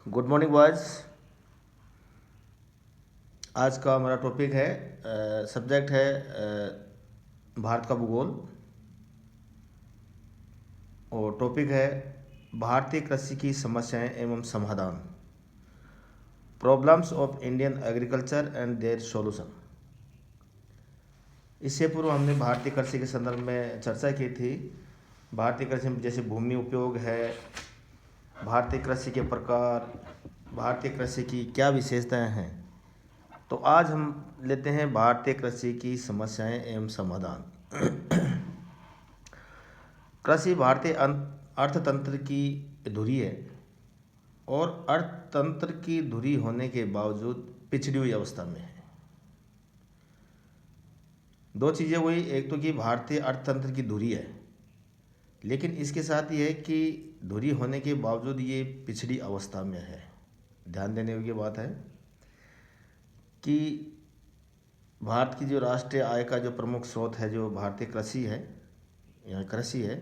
Good morning boys. आज का हमारा टॉपिक है, सब्जेक्ट है भारत का भूगोल, और टॉपिक है भारतीय कृषि की समस्याएं एवं समाधान, problems of Indian agriculture and their solution. इससे पूर्व हमने भारतीय कृषि के संदर्भ में चर्चा की थी। भारतीय कृषि में जैसे भूमि उपयोग है, भारतीय कृषि के प्रकार, भारतीय कृषि की क्या विशेषताएं हैं। तो आज हम लेते हैं भारतीय कृषि की समस्याएं एवं समाधान। कृषि भारतीय अर्थतंत्र की धुरी है और अर्थतंत्र की धुरी होने के बावजूद पिछड़ी हुई अवस्था में है। दो चीज़ें हुई, एक तो कि भारतीय अर्थतंत्र की धुरी है, लेकिन इसके साथ ये है कि धुरी होने के बावजूद ये पिछड़ी अवस्था में है। ध्यान देने योग्य बात है कि भारत की जो राष्ट्रीय आय का जो प्रमुख स्रोत है जो भारतीय कृषि है, यह कृषि है,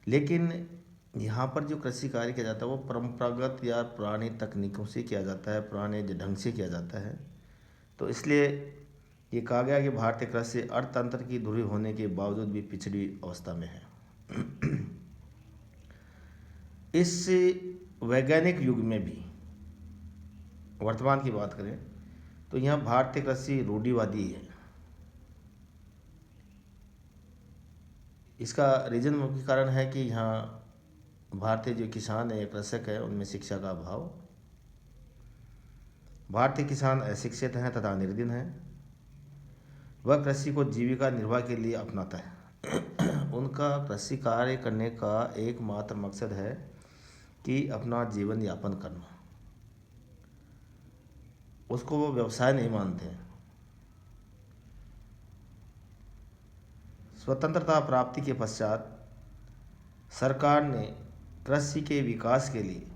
लेकिन यहाँ पर जो कृषि कार्य किया जाता है वो परंपरागत या पुरानी तकनीकों से किया जाता है, पुराने ढंग से किया जाता है। तो इसलिए ये कहा गया कि भारतीय कृषि अर्थतंत्र की धुरी होने के बावजूद भी पिछड़ी अवस्था में है। इस वैज्ञानिक युग में भी, वर्तमान की बात करें तो यहाँ भारतीय कृषि रूढ़िवादी है। इसका रीजन मुख्य कारण है कि यहाँ भारतीय जो किसान है, कृषक है, उनमें शिक्षा का अभाव। भारतीय किसान अशिक्षित हैं तथा निर्धन हैं। वह कृषि को जीविका निर्वाह के लिए अपनाता है। उनका कृषि कार्य करने का एकमात्र मकसद है कि अपना जीवन यापन करना। उसको वो व्यवसाय नहीं मानते। स्वतंत्रता प्राप्ति के पश्चात सरकार ने कृषि के विकास के लिए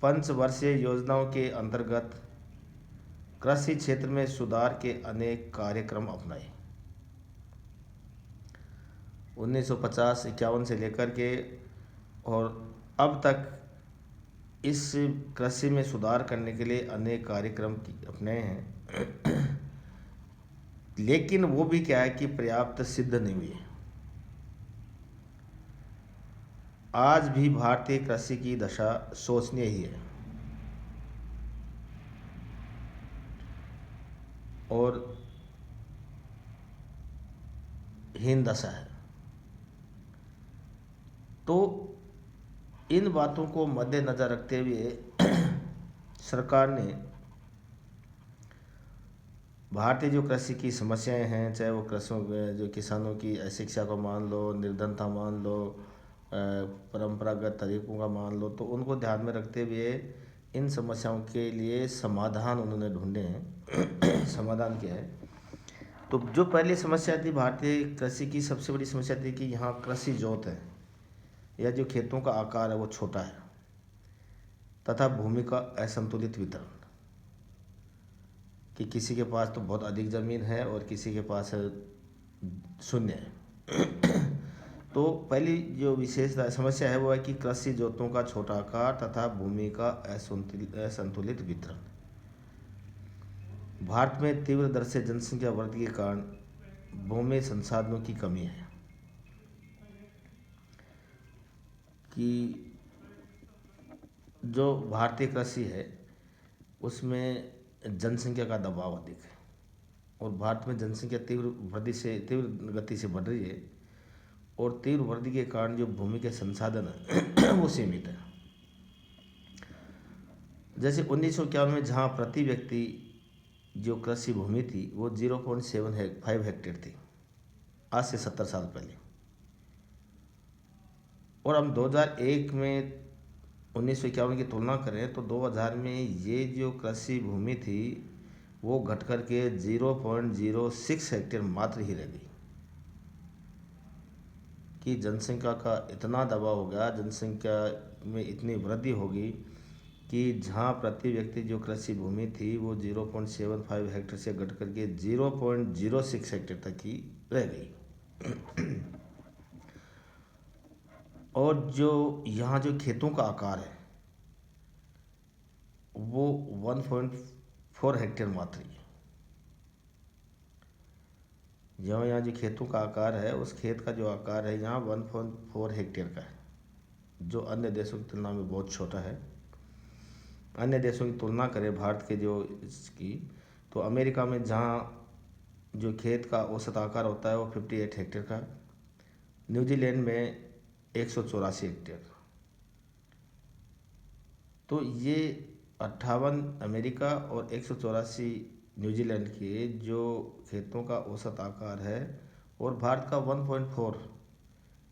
पंचवर्षीय योजनाओं के अंतर्गत कृषि क्षेत्र में सुधार के अनेक कार्यक्रम अपनाए। 1950-51 से लेकर के और अब तक इस कृषि में सुधार करने के लिए अनेक कार्यक्रम अपनाए हैं, लेकिन वो भी क्या है कि पर्याप्त सिद्ध नहीं हुए। आज भी भारतीय कृषि की दशा शोचनीय ही है और हीन दशा है। तो इन बातों को मद्देनजर रखते हुए सरकार ने भारतीय जो कृषि की समस्याएं हैं, चाहे वो कृषियों जो किसानों की अशिक्षा को मान लो, निर्धनता मान लो, परंपरागत तरीकों का मान लो, तो उनको ध्यान में रखते हुए इन समस्याओं के लिए समाधान उन्होंने ढूंढे हैं। समाधान क्या है? तो जो पहली समस्या थी भारतीय कृषि की, सबसे बड़ी समस्या थी कि यहाँ कृषि जोत है या जो खेतों का आकार है वो छोटा है तथा भूमि का असंतुलित वितरण, कि किसी के पास तो बहुत अधिक ज़मीन है और किसी के पास शून्य है। तो पहली जो विशेष समस्या है वो है कि कृषि जोतों का छोटा आकार तथा भूमि का असंतुलित वितरण। भारत में तीव्र दर से जनसंख्या वृद्धि के कारण भूमि संसाधनों की कमी है, कि जो भारतीय कृषि है उसमें जनसंख्या का दबाव अधिक है और भारत में जनसंख्या तीव्र गति से बढ़ रही है और तीव्र वृद्धि के कारण जो भूमि के संसाधन है वो सीमित है। जैसे 1951 में जहाँ प्रति व्यक्ति जो कृषि भूमि थी वो 0.75 हेक्टेयर थी, आज से 70 साल पहले। और हम 2001 में 1951 की तुलना करें तो 2000 में ये जो कृषि भूमि थी वो घट कर के 0.06 हेक्टेयर मात्र ही रह गई। कि जनसंख्या का इतना दबाव हो गया, जनसंख्या में इतनी वृद्धि होगी कि जहाँ प्रति व्यक्ति जो कृषि भूमि थी वो 0.75 हेक्टेयर से घट करके 0.06 हेक्टेयर तक ही रह गई। और जो यहाँ जो खेतों का आकार है वो 1.4 हेक्टेयर मात्र ही है। जो यहाँ जो खेतों का आकार है, उस खेत का जो आकार है यहाँ 1.4 हेक्टेयर का है, जो अन्य देशों की तुलना में बहुत छोटा है। अन्य देशों की तुलना करें भारत के जो इसकी, तो अमेरिका में जहाँ जो खेत का औसत आकार होता है वो 58 हेक्टेयर का, न्यूजीलैंड में 184 हेक्टेयर। तो ये 58 अमेरिका और 184 न्यूजीलैंड के जो खेतों का औसत आकार है, और भारत का 1.4,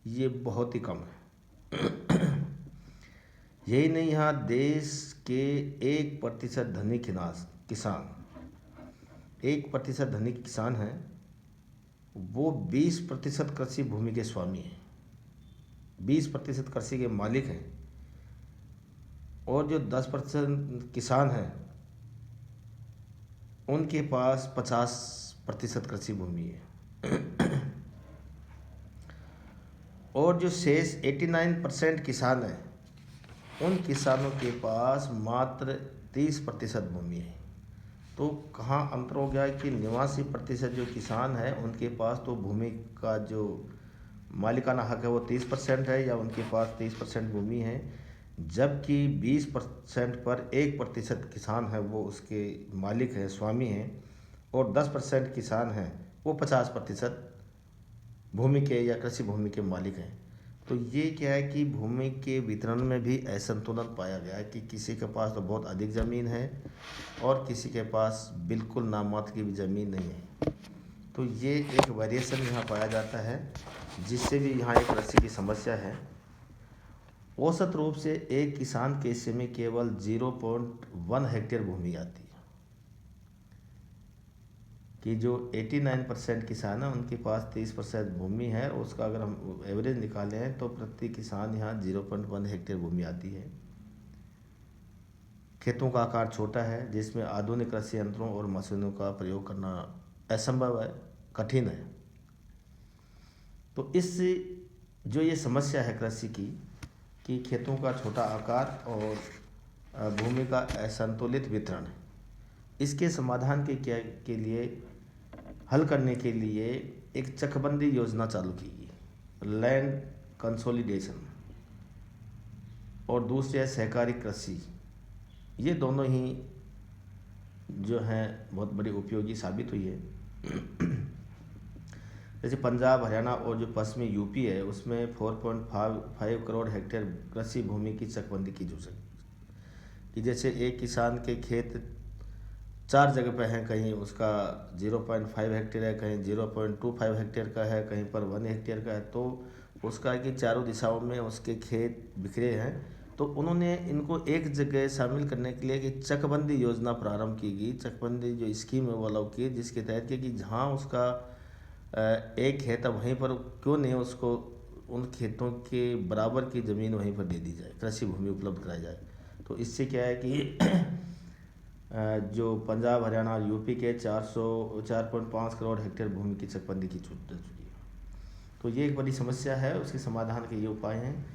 ये बहुत ही कम है। यही नहीं, यहाँ देश के 1% धनी किसान 1% धनी किसान हैं, वो 20% कृषि भूमि के स्वामी हैं, 20% कृषि के मालिक हैं। और जो 10% किसान हैं, उनके पास 50% कृषि भूमि है। और जो शेष 89% किसान हैं, उन किसानों के पास मात्र 30% भूमि है। तो कहाँ अंतर हो गया कि 89% जो किसान है उनके पास तो भूमि का जो मालिकाना हक है वो 30% है, या उनके पास 30% भूमि है, जबकि 20% पर 1% किसान है वो उसके मालिक हैं, स्वामी हैं, और 10% किसान हैं वो 50% भूमि के या कृषि भूमि के मालिक हैं। तो ये क्या है कि भूमि के वितरण में भी असंतुलन पाया गया है कि किसी के पास तो बहुत अधिक ज़मीन है और किसी के पास बिल्कुल नाममात्र की भी ज़मीन नहीं है। तो ये एक वेरिएशन यहाँ पाया जाता है, जिससे भी यहाँ एक कृषि की समस्या है। औसत रूप से एक किसान के हिस्से में केवल 0.1 हेक्टेयर भूमि आती है, कि जो 89% किसान है उनके पास 30% भूमि है, उसका अगर हम एवरेज निकालें तो प्रति किसान यहाँ 0.1 हेक्टेयर भूमि आती है। खेतों का आकार छोटा है, जिसमें आधुनिक कृषि यंत्रों और मशीनों का प्रयोग करना असंभव है, कठिन है। तो इस जो ये समस्या है कृषि की, कि खेतों का छोटा आकार और भूमि का असंतुलित वितरण, इसके समाधान के लिए हल करने के लिए एक चकबंदी योजना चालू की गई, लैंड कंसोलिडेशन, और दूसरी है सहकारी कृषि। ये दोनों ही जो हैं बहुत बड़ी उपयोगी साबित हुई है। जैसे पंजाब, हरियाणा और जो पश्चिमी यूपी है, उसमें 4.5 करोड़ हेक्टेयर कृषि भूमि की चकबंदी की जा सकती, कि जैसे एक किसान के खेत 4 जगह पे हैं, कहीं उसका 0.5 हेक्टेयर है, कहीं 0.25 हेक्टेयर का है, कहीं पर 1 हेक्टेयर का है, तो उसका कि चारों दिशाओं में उसके खेत बिखरे हैं। तो उन्होंने इनको एक जगह शामिल करने के लिए कि चकबंदी योजना प्रारंभ की गई। चकबंदी जो स्कीम है वो लागू की, जिसके तहत कि जहाँ उसका एक खेत है वहीं पर क्यों नहीं उसको उन खेतों के बराबर की ज़मीन वहीं पर दे दी जाए, कृषि भूमि उपलब्ध कराई जाए। तो इससे क्या है कि जो पंजाब, हरियाणा और यूपी के 4.5 करोड़ हेक्टेयर भूमि की चकबंदी की छूट दे चुकी है। तो ये एक बड़ी समस्या है, उसके समाधान के ये उपाय हैं।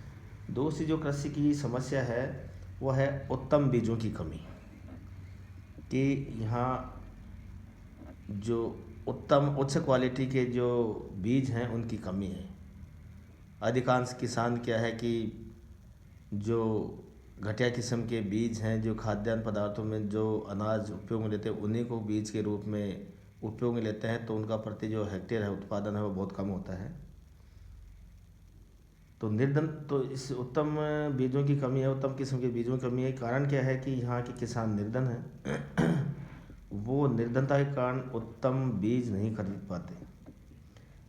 दूसरी जो कृषि की समस्या है वो है उत्तम बीजों की कमी, कि यहाँ जो उत्तम उच्च क्वालिटी के जो बीज हैं उनकी कमी है। अधिकांश किसान क्या है कि जो घटिया किस्म के बीज हैं, जो खाद्यान्न पदार्थों में जो अनाज उपयोग में लेते हैं उन्हीं को बीज के रूप में उपयोग में लेते हैं, तो उनका प्रति जो हेक्टेयर है उत्पादन है वो बहुत कम होता है। तो इस उत्तम बीजों की कमी है, उत्तम किस्म के बीजों की कमी है। कारण क्या है कि यहाँ के किसान निर्धन हैं। वो निर्धनता के कारण उत्तम बीज नहीं खरीद पाते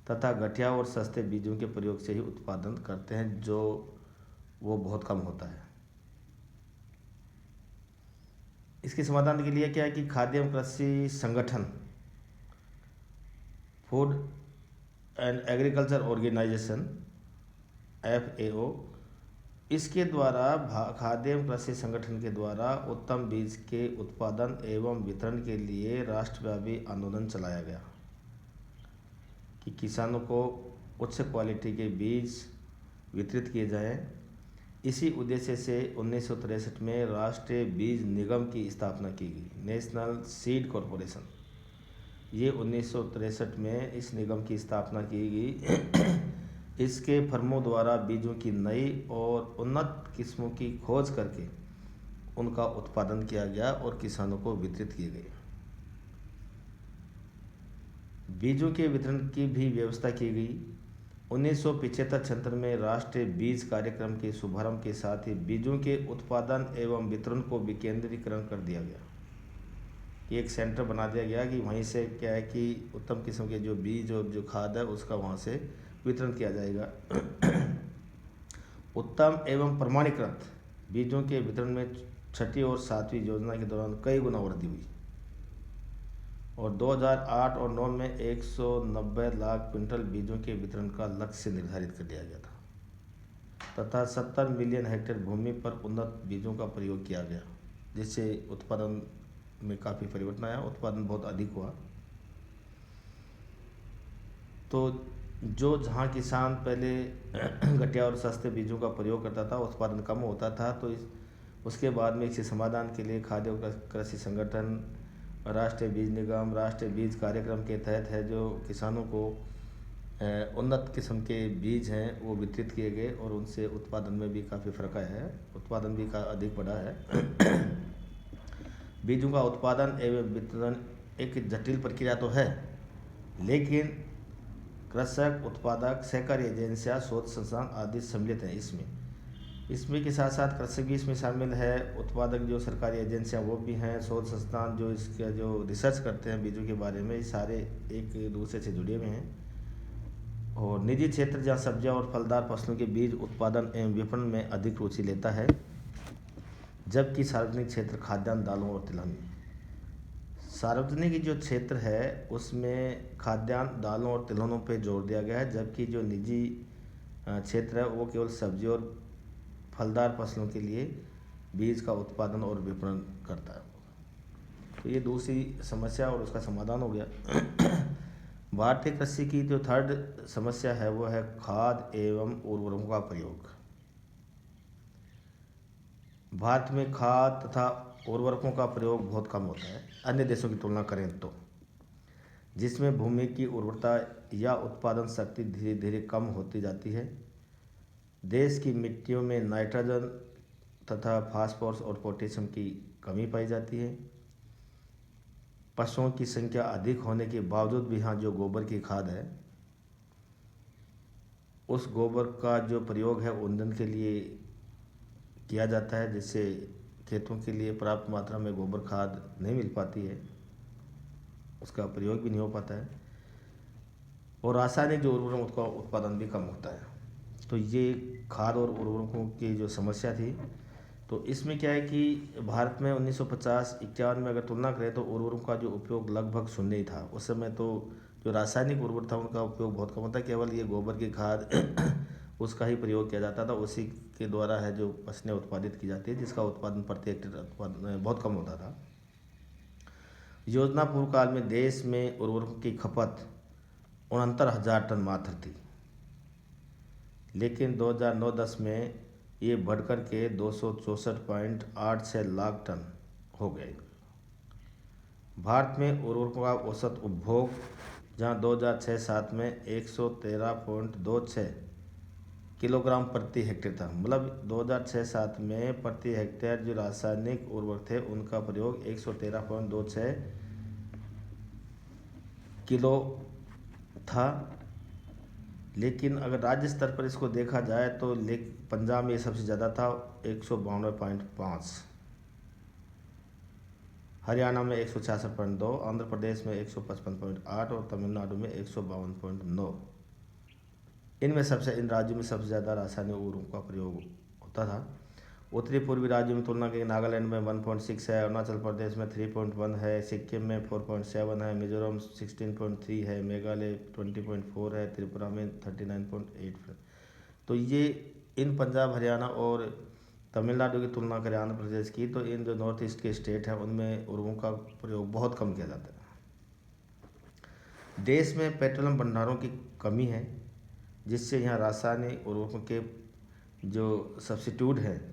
तथा घटिया और सस्ते बीजों के प्रयोग से ही उत्पादन करते हैं, जो वो बहुत कम होता है। इसके समाधान के लिए क्या है कि खाद्य एवं कृषि संगठन, food and agriculture organisation FAO, इसके द्वारा खाद्य एवं कृषि संगठन के द्वारा उत्तम बीज के उत्पादन एवं वितरण के लिए राष्ट्रव्यापी आंदोलन चलाया गया, कि किसानों को उच्च क्वालिटी के बीज वितरित किए जाएं इसी उद्देश्य से 1963 में राष्ट्रीय बीज निगम की स्थापना की गई, नेशनल सीड कॉरपोरेशन। ये 1963 में इस निगम की स्थापना की गई। इसके फर्मों द्वारा बीजों की नई और उन्नत किस्मों की खोज करके उनका उत्पादन किया गया और किसानों को वितरित किए गए। बीजों के वितरण की भी व्यवस्था की गई। 1975-76 में राष्ट्रीय बीज कार्यक्रम के शुभारंभ के साथ ही बीजों के उत्पादन एवं वितरण को विकेंद्रीकरण कर दिया गया कि एक सेंटर बना दिया गया कि वहीं से क्या है कि उत्तम किस्म के जो बीज और जो खाद है उसका वहाँ से वितरण किया जाएगा। उत्तम एवं प्रमाणीकृत बीजों के वितरण में छठी और सातवीं योजना के दौरान कई गुना वृद्धि हुई और 2008 और 2009 में 190 लाख क्विंटल बीजों के वितरण का लक्ष्य निर्धारित कर दिया गया था तथा 70 मिलियन हेक्टेयर भूमि पर उन्नत बीजों का प्रयोग किया गया, जिससे उत्पादन में काफ़ी परिवर्तन आया, उत्पादन बहुत अधिक हुआ। तो जो जहाँ किसान पहले घटिया और सस्ते बीजों का प्रयोग करता था, उत्पादन कम होता था, तो उसके बाद में इसी समाधान के लिए खाद्य और कृषि संगठन, राष्ट्रीय बीज निगम, राष्ट्रीय बीज कार्यक्रम के तहत है जो किसानों को उन्नत किस्म के बीज हैं वो वितरित किए गए और उनसे उत्पादन में भी काफ़ी फ़र्क आया है, उत्पादन भी अधिक बढ़ा है। बीजों का उत्पादन एवं वितरण एक जटिल प्रक्रिया तो है, लेकिन कृषक, उत्पादक, सहकारी एजेंसियां, शोध संस्थान आदि सम्मिलित हैं इसमें के साथ साथ कृषक भी इसमें शामिल है, उत्पादक जो सरकारी एजेंसियां वो भी हैं, शोध संस्थान जो इसका जो रिसर्च करते हैं बीजों के बारे में, ये सारे एक दूसरे से जुड़े हुए हैं। और निजी क्षेत्र जहाँ सब्जियां और फलदार फसलों के बीज उत्पादन एवं विपणन में अधिक रुचि लेता है, जबकि सार्वजनिक क्षेत्र खाद्यान्न, दालों और तिलहन। सार्वजनिक जो क्षेत्र है उसमें खाद्यान्न, दालों और तिलहनों पर जोर दिया गया है, जबकि जो निजी क्षेत्र है वो केवल सब्जी और फलदार फसलों के लिए बीज का उत्पादन और विपणन करता है। तो ये दूसरी समस्या और उसका समाधान हो गया। भारतीय कृषि की जो थर्ड समस्या है वो है खाद एवं उर्वरकों का प्रयोग। भारत में खाद तथा उर्वरकों का प्रयोग बहुत कम होता है अन्य देशों की तुलना करें तो, जिसमें भूमि की उर्वरता या उत्पादन शक्ति धीरे धीरे कम होती जाती है। देश की मिट्टियों में नाइट्रोजन तथा फास्फोरस और पोटेशियम की कमी पाई जाती है। पशुओं की संख्या अधिक होने के बावजूद भी यहाँ जो गोबर की खाद है, उस गोबर का जो प्रयोग है ईंधन के लिए किया जाता है, जिससे खेतों के लिए पर्याप्त मात्रा में गोबर खाद नहीं मिल पाती है, उसका प्रयोग भी नहीं हो पाता है और रासायनिक जो उर्वरक उसका उत्पादन भी कम होता है। तो ये खाद और उर्वरकों की जो समस्या थी, तो इसमें क्या है कि भारत में 1950-51 में अगर तुलना करें तो उर्वरकों का जो उपयोग लगभग शून्य ही था। उस समय तो जो रासायनिक उर्वरक था उनका उपयोग बहुत कम था, केवल ये गोबर की खाद उसका ही प्रयोग किया जाता था, उसी के द्वारा है जो फसलें उत्पादित की जाती है, जिसका उत्पादन प्रति हेक्टेयर उत्पादन बहुत कम होता था। योजना पूर्व काल में देश में उर्वरकों की खपत 69,000 टन मात्र थी, लेकिन 2009-10 में ये बढ़कर के 264.86 लाख टन हो गए। भारत में उर्वरकों का औसत उपभोग जहाँ 2006-07 में 113.26 किलोग्राम प्रति हेक्टेयर था, मतलब 2006-07 में प्रति हेक्टेयर जो रासायनिक उर्वरक थे उनका प्रयोग 113.26 किलो था। लेकिन अगर राज्य स्तर पर इसको देखा जाए तो पंजाब में ये सबसे ज़्यादा था 192.5, हरियाणा में 166.2, आंध्र प्रदेश में 155.8 और तमिलनाडु में 152.9। इन राज्यों में सबसे ज़्यादा रासायनिक उर्वरकों का प्रयोग होता था। उत्तरी पूर्वी राज्यों में तुलना की नागालैंड में 1.6 है, अरुणाचल प्रदेश में 3.1 है, सिक्किम में 4.7 है, मिजोरम 16.3 है, मेघालय 20.4 है, त्रिपुरा में 39.8 है। तो ये इन पंजाब, हरियाणा और तमिलनाडु की तुलना करें आंध्र प्रदेश की, तो इन जो नॉर्थ ईस्ट के स्टेट हैं उनमें उर्वरकों का प्रयोग बहुत कम किया जाता है। देश में पेट्रोलियम भंडारों की कमी है, जिससे यहाँ रासायनिक उर्वरकों के जो सब्स्टिट्यूट है